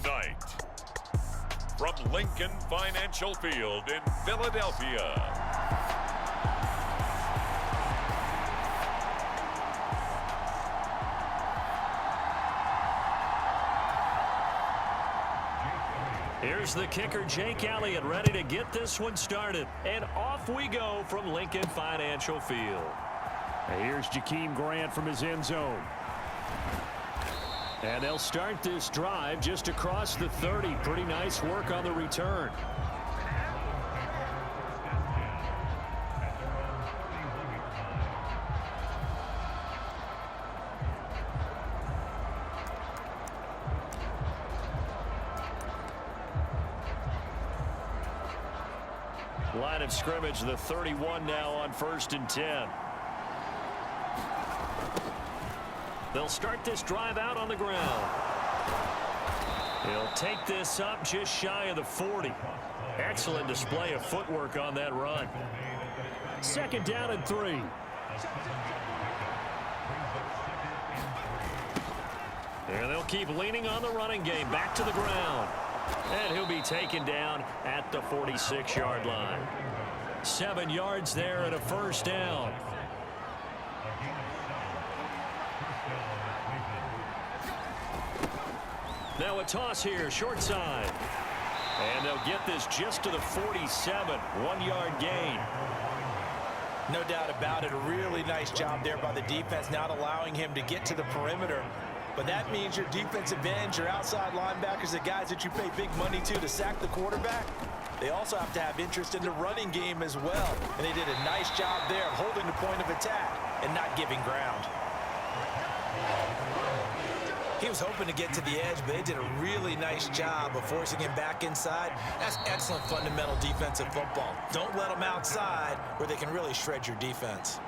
Tonight, from Lincoln Financial Field in Philadelphia, here's the kicker, Jake Elliott, ready to get this one started. And off we go from Lincoln Financial Field. And here's Jakeem Grant from his end zone. And they'll start this drive just across the 30. Pretty nice work on the return. Line of scrimmage, the 31 now on 1st and 10. They'll start this drive out on the ground. He'll take this up just shy of the 40. Excellent display of footwork on that run. 2nd down and 3. And they'll keep leaning on the running game. Back to the ground. And he'll be taken down at the 46-yard line. 7 yards there and a 1st down. Now a toss here, short side. And they'll get this just to the 47, 1-yard gain. No doubt about it. A really nice job there by the defense, not allowing him to get to the perimeter. But that means your defensive ends, your outside linebackers, the guys that you pay big money to sack the quarterback, they also have to have interest in the running game as well. And they did a nice job there of holding the point of attack and not giving ground. He was hoping to get to the edge, but they did a really nice job of forcing him back inside. That's excellent fundamental defensive football. Don't let them outside where they can really shred your defense.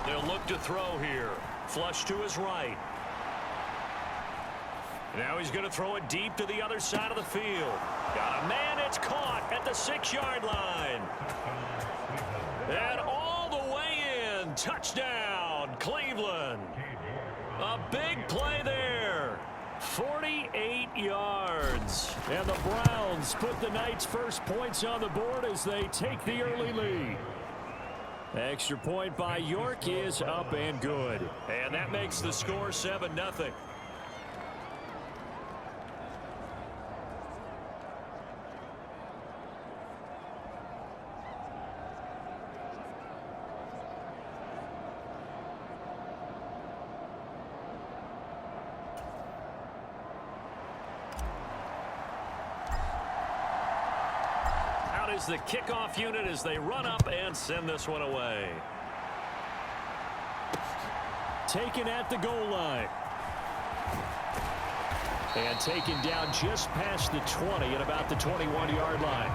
They'll look to throw here. Flush to his right. Now he's going to throw it deep to the other side of the field. Got a man, it's caught at the 6-yard line. And all the way in. Touchdown, Cleveland. A big play there. 48 yards. And the Browns put the Knights' first points on the board as they take the early lead. Extra point by York is up and good. And that makes the score 7-0. Is the kickoff unit as they run up and send this one away. Taken at the goal line. And taken down just past the 20 at about the 21-yard line.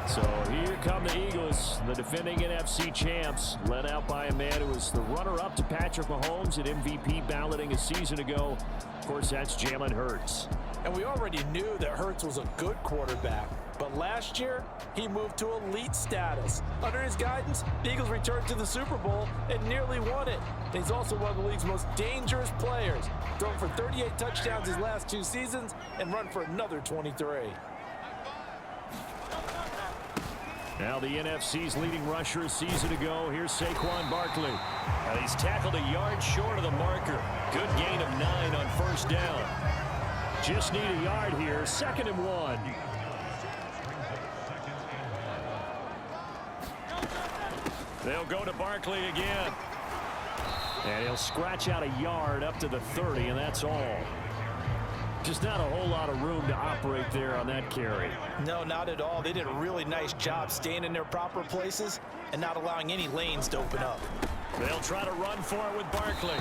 So here come the Eagles, the defending NFC champs, led out by a man who was the runner-up to Patrick Mahomes at MVP balloting a season ago. Of course, that's Jalen Hurts. And we already knew that Hurts was a good quarterback. But last year, he moved to elite status. Under his guidance, the Eagles returned to the Super Bowl and nearly won it. And he's also one of the league's most dangerous players. Thrown for 38 touchdowns his last 2 seasons and run for another 23. Now the NFC's leading rusher a season ago. Here's Saquon Barkley. Now he's tackled a yard short of the marker. Good gain of 9 on 1st down. Just need a yard here. 2nd and 1. They'll go to Barkley again. And he'll scratch out a yard up to the 30, and that's all. Just not a whole lot of room to operate there on that carry. No, not at all. They did a really nice job staying in their proper places and not allowing any lanes to open up. They'll try to run for it with Barkley.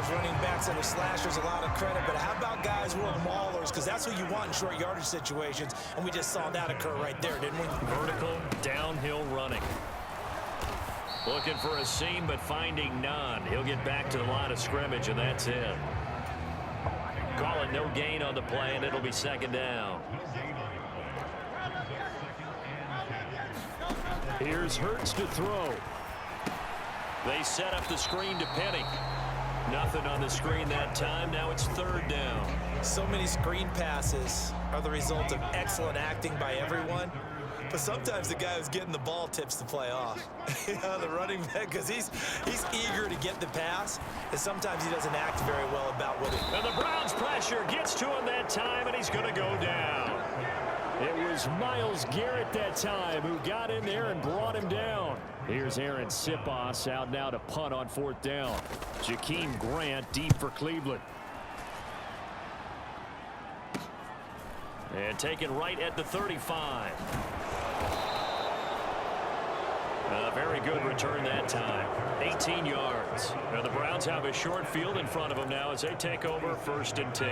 running backs that are slashers a lot of credit, but how about guys who are maulers? Because that's what you want in short yardage situations, and we just saw that occur right there, didn't we? Vertical, downhill running. Looking for a seam, but finding none. He'll get back to the line of scrimmage, and that's it. Calling no gain on the play, and it'll be second down. Here's Hurts to throw. They set up the screen to Penny. Nothing on the screen that time. Now it's third down. So many screen passes are the result of excellent acting by everyone. But sometimes the guy who's getting the ball tips the play off. The running back, because he's eager to get the pass, and sometimes he doesn't act very well about what it. And the Browns' pressure gets to him that time, and he's going to go down. It was Myles Garrett that time who got in there and brought him down. Here's Aaron Sipos out now to punt on fourth down. Jakeem Grant deep for Cleveland. And taken right at the 35. A very good return that time. 18 yards. Now the Browns have a short field in front of them now as they take over 1st and 10.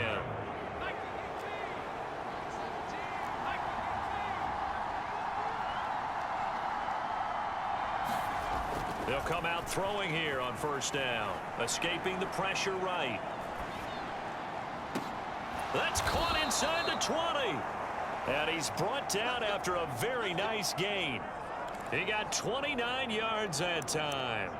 They'll come out throwing here on 1st down. Escaping the pressure right. That's caught inside the 20. And he's brought down after a very nice gain. He got 29 yards that time.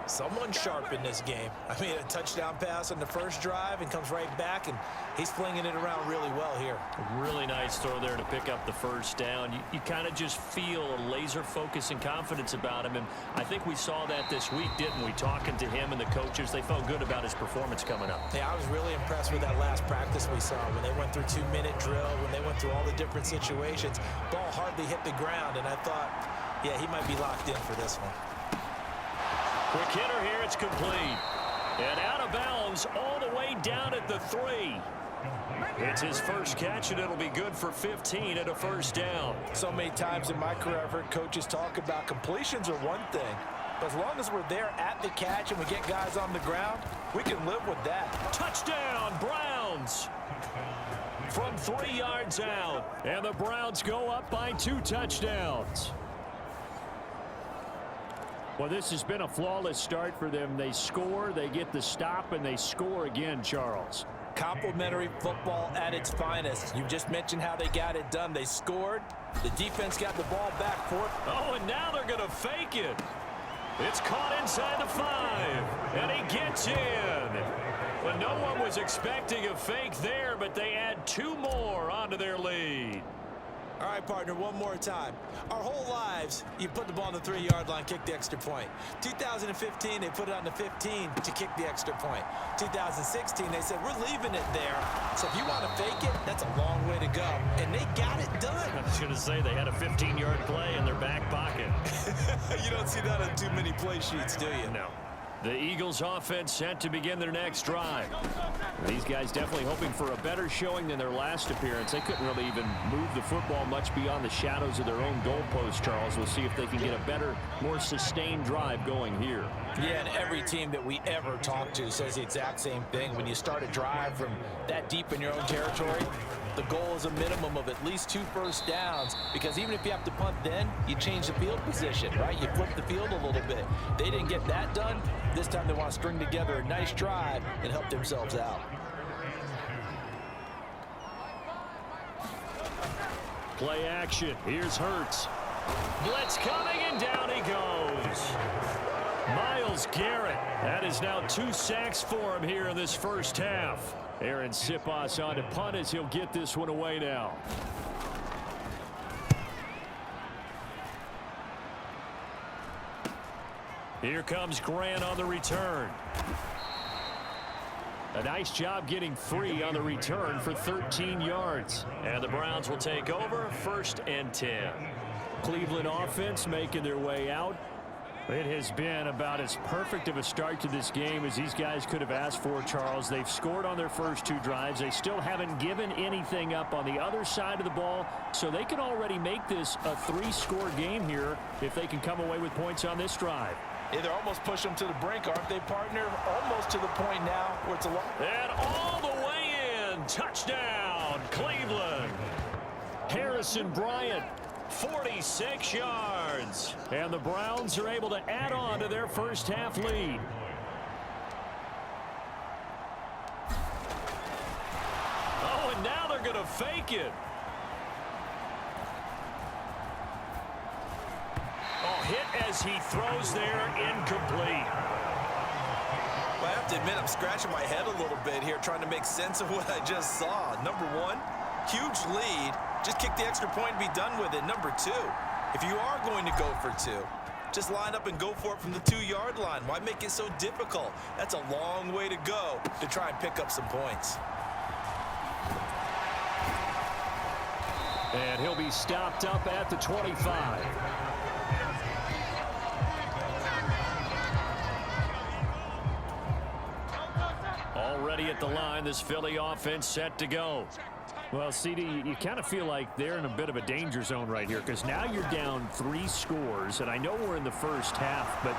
Someone sharp in this game. I mean, a touchdown pass on the first drive and comes right back, and he's flinging it around really well here. A really nice throw there to pick up the 1st down. You kind of just feel a laser focus and confidence about him, and I think we saw that this week, didn't we? Talking to him and the coaches, they felt good about his performance coming up. Yeah, I was really impressed with that last practice we saw when they went through 2-minute drill, when they went through all the different situations. Ball hardly hit the ground, and I thought, yeah, he might be locked in for this one. Quick hitter here, it's complete. And out of bounds all the way down at the 3. It's his first catch, and it'll be good for 15 at a 1st down. So many times in my career I've heard coaches talk about completions are one thing, but as long as we're there at the catch and we get guys on the ground, we can live with that. Touchdown, Browns! From 3 yards out, and the Browns go up by 2 touchdowns. Well, this has been a flawless start for them. They score, they get the stop, and they score again, Charles. Complimentary football at its finest. You just mentioned how they got it done. They scored. The defense got the ball back for it. Oh, and now they're going to fake it. It's caught inside the 5, and he gets in. Well, no one was expecting a fake there, but they add 2 more onto their lead. All right, partner, one more time. Our whole lives, you put the ball on the 3-yard line, kick the extra point. 2015, they put it on the 15 to kick the extra point. 2016, they said, we're leaving it there. So if you want to fake it, that's a long way to go. And they got it done. I was going to say they had a 15-yard play in their back pocket. You don't see that on too many play sheets, do you? No. The Eagles offense set to begin their next drive. These guys definitely hoping for a better showing than their last appearance. They couldn't really even move the football much beyond the shadows of their own goalpost, Charles. We'll see if they can get a better, more sustained drive going here. Yeah, and every team that we ever talk to says the exact same thing. When you start a drive from that deep in your own territory, the goal is a minimum of at least 2 first downs, because even if you have to punt then, you change the field position, right? You flip the field a little bit. They didn't get that done. This time they want to string together a nice drive and help themselves out. Play action. Here's Hurts. Blitz coming, and down he goes. Myles Garrett. That is now 2 sacks for him here in this first half. Aaron Sipos on to punt as he'll get this one away now. Here comes Grant on the return. A nice job getting free on the return for 13 yards. And the Browns will take over 1st and 10. Cleveland offense making their way out. It has been about as perfect of a start to this game as these guys could have asked for, Charles. They've scored on their first 2 drives. They still haven't given anything up on the other side of the ball, so they can already make this a 3-score game here if they can come away with points on this drive. Yeah, they're almost pushed them to the brink, aren't they, partner? Almost to the point now where it's a long. And all the way in. Touchdown, Cleveland. Harrison Bryant, 46 yards. And the Browns are able to add on to their first half lead. Oh, and now they're going to fake it. Oh, hit as he throws there, incomplete. Well, I have to admit, I'm scratching my head a little bit here trying to make sense of what I just saw. Number one, huge lead. Just kick the extra point and be done with it. Number two, if you are going to go for two, just line up and go for it from the 2-yard line. Why make it so difficult? That's a long way to go to try and pick up some points. And he'll be stopped up at the 25. Already at the line, this Philly offense set to go. Well, CD, you kind of feel like they're in a bit of a danger zone right here because now you're down 3 scores, and I know we're in the first half, but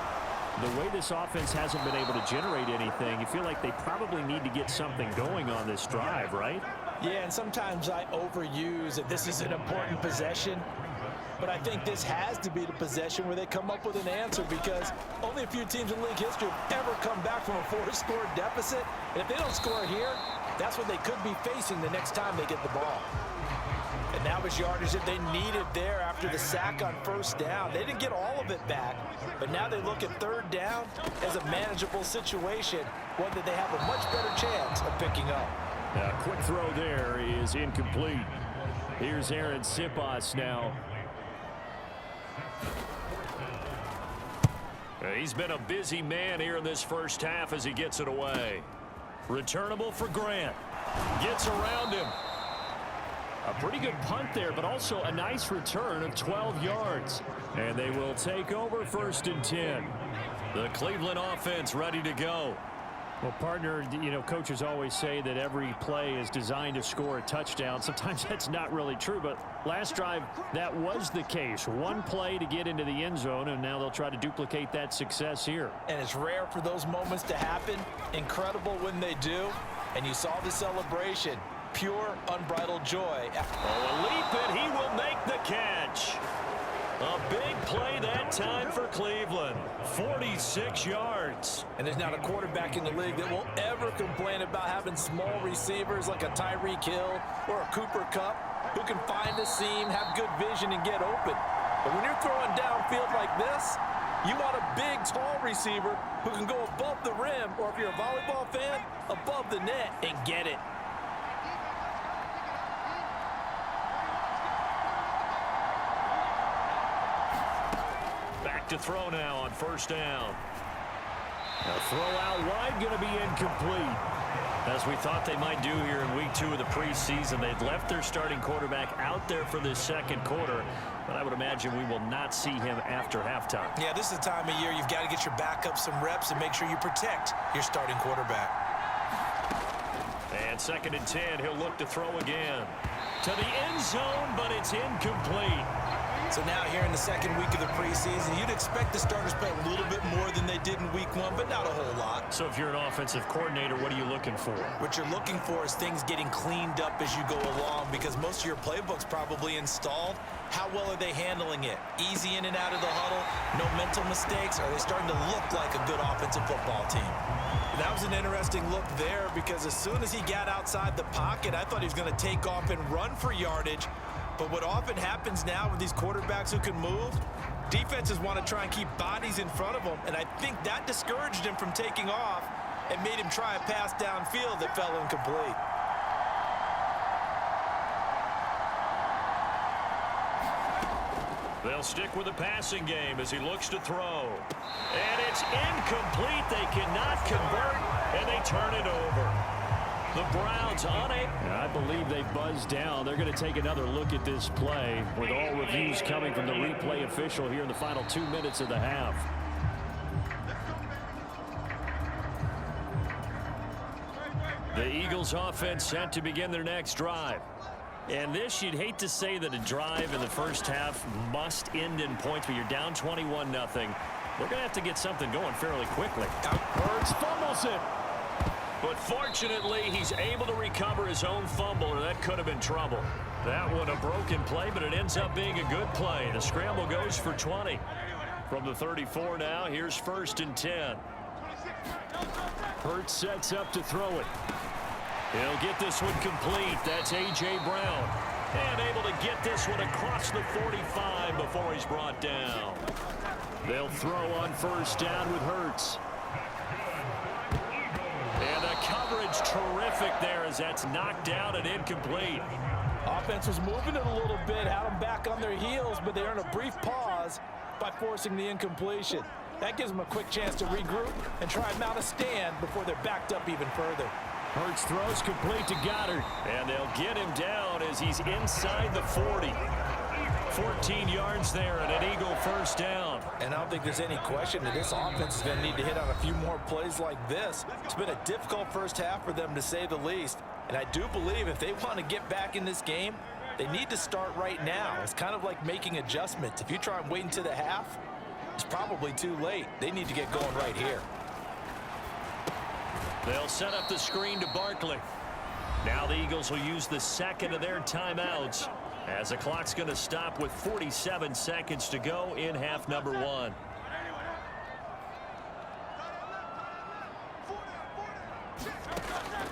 the way this offense hasn't been able to generate anything, you feel like they probably need to get something going on this drive, right? Yeah, and sometimes I overuse that this is an important possession. But I think this has to be the possession where they come up with an answer because only a few teams in league history have ever come back from a 4-score deficit. And if they don't score here, that's what they could be facing the next time they get the ball. And that was yardage that they needed there after the sack on first down. They didn't get all of it back, but now they look at third down as a manageable situation, one that they have a much better chance of picking up. A quick throw there is incomplete. Here's Aaron Siposs now. He's been a busy man here in this first half as he gets it away. Returnable for Grant. Gets around him. A pretty good punt there, but also a nice return of 12 yards. And they will take over 1st and 10. The Cleveland offense ready to go. Well, partner, you know, coaches always say that every play is designed to score a touchdown. Sometimes that's not really true, but last drive, that was the case. One play to get into the end zone, and now they'll try to duplicate that success here. And it's rare for those moments to happen. Incredible when they do. And you saw the celebration. Pure, unbridled joy. Oh, a leap, and he will make the catch. A big play that time for Cleveland. 46 yards. And there's not a quarterback in the league that will ever complain about having small receivers like a Tyreek Hill or a Cooper Kupp who can find a seam, have good vision, and get open. But when you're throwing downfield like this, you want a big, tall receiver who can go above the rim, or if you're a volleyball fan, above the net and get it. To throw now on first down. A throw out wide going to be incomplete. As we thought they might do here in week 2 of the preseason, they'd left their starting quarterback out there for this second quarter, but I would imagine we will not see him after halftime. Yeah, this is the time of year you've got to get your backup some reps and make sure you protect your starting quarterback. And 2nd and 10, he'll look to throw again. To the end zone, but it's incomplete. So now here in the second week of the preseason, you'd expect the starters to play a little bit more than they did in week 1, but not a whole lot. So if you're an offensive coordinator, what are you looking for? What you're looking for is things getting cleaned up as you go along because most of your playbook's probably installed. How well are they handling it? Easy in and out of the huddle, no mental mistakes? Are they starting to look like a good offensive football team? That was an interesting look there because as soon as he got outside the pocket, I thought he was going to take off and run for yardage. But what often happens now with these quarterbacks who can move, defenses want to try and keep bodies in front of them, and I think that discouraged him from taking off and made him try a pass downfield that fell incomplete. They'll stick with the passing game as he looks to throw. And it's incomplete. They cannot convert, and they turn it over. The Browns on it. I believe they buzzed down. They're going to take another look at this play with all reviews coming from the replay official here in the final 2 minutes of the half. The Eagles offense set to begin their next drive. And this, you'd hate to say that a drive in the first half must end in points, but you're down 21-0. They're going to have to get something going fairly quickly. Hurts fumbles it. But fortunately, he's able to recover his own fumble, or that could have been trouble. That one a broken play, but it ends up being a good play. The scramble goes for 20. From the 34 now, here's 1st and 10. Hurts sets up to throw it. He'll get this one complete. That's A.J. Brown. And able to get this one across the 45 before he's brought down. They'll throw on 1st down with Hurts. And the coverage terrific there as that's knocked down and incomplete. Offense was moving it a little bit, had them back on their heels, but they earned a brief pause by forcing the incompletion. That gives them a quick chance to regroup and try and mount a stand before they're backed up even further. Hurts throws complete to Goddard. And they'll get him down as he's inside the 40. 14 yards there and an Eagle 1st down. And I don't think there's any question that this offense is going to need to hit on a few more plays like this. It's been a difficult first half for them, to say the least. And I do believe if they want to get back in this game, they need to start right now. It's kind of like making adjustments. If you try and wait until the half, it's probably too late. They need to get going right here. They'll set up the screen to Barkley. Now the Eagles will use the second of their timeouts as the clock's going to stop with 47 seconds to go in half number 1.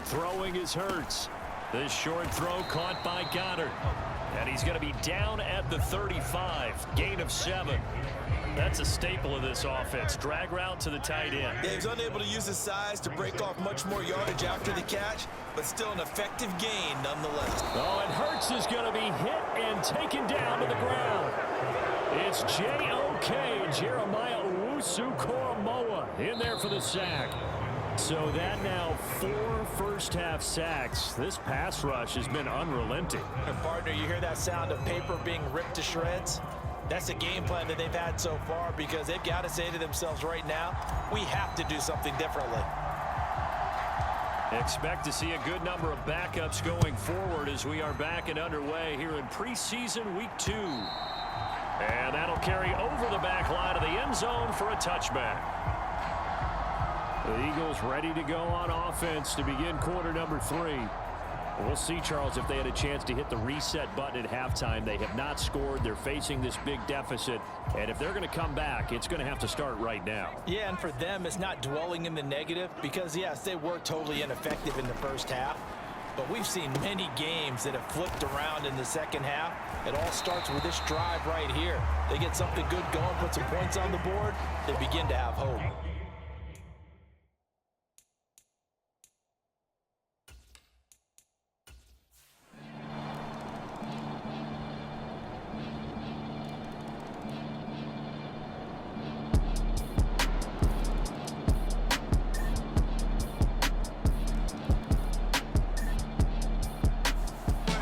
Throwing is Hurts. This short throw caught by Goddard. And he's going to be down at the 35. Gain of 7. That's a staple of this offense. Drag route to the tight end. Yeah, he's unable to use his size to break off much more yardage after the catch, but still an effective gain nonetheless. Oh, and Hurts is going to be hit and taken down to the ground. It's J.O.K. Jeremiah Owusu-Koramoah in there for the sack. So that now 4 first-half sacks. This pass rush has been unrelenting. And partner, you hear that sound of paper being ripped to shreds? That's a game plan that they've had so far, because they've got to say to themselves right now, we have to do something differently. Expect to see a good number of backups going forward as we are back and underway here in preseason week 2. And that'll carry over the back line of the end zone for a touchback. The Eagles ready to go on offense to begin quarter number 3. We'll see, Charles, if they had a chance to hit the reset button at halftime. They have not scored. They're facing this big deficit. And if they're going to come back, it's going to have to start right now. Yeah, and for them, it's not dwelling in the negative because, yes, they were totally ineffective in the first half. But we've seen many games that have flipped around in the second half. It all starts with this drive right here. They get something good going, put some points on the board, they begin to have hope.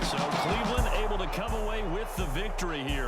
So Cleveland able to come away with the victory here.